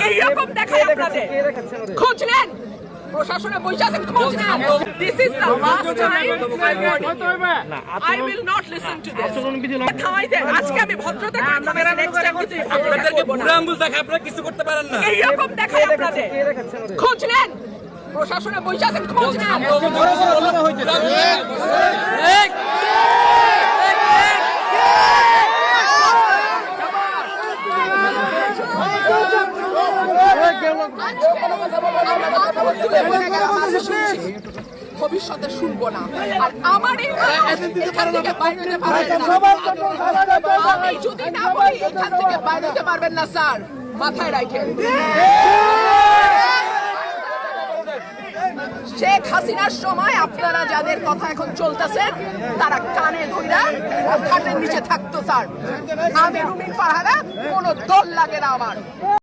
এইরকম দেখায় আপনাদের খোঁজ নেন প্রশাসনে বসে আছেন খোঁজ নেন this is the last time I will not listen to this থামাই দেন আজকে আমি ভদ্রতা করে থামাইছি নেক্সট টাইম কিছু আপনাদেরকে বুড়া আঙ্গুল দেখায় আপনারা কিছু করতে পারেন না এইরকম দেখায় আপনাদের খোঁজ নেন প্রশাসনে বসে আছেন খোঁজ নেন ভবিষ্যতে শুনবো না আর আমার এখান থেকে বাইরে হতে পারবেন না আমি যদি না বলি এখান থেকে বাইরে হতে পারবেন না স্যার মাথায় রাখেন শেখ হাসিনার সময় আপনারা যাদের কথা এখন চলতেছেন তারা কানে ধইরা খাটের নিচে থাকতো স্যার আমি রুমিন ফারহানা কোনো দল লাগে না আমার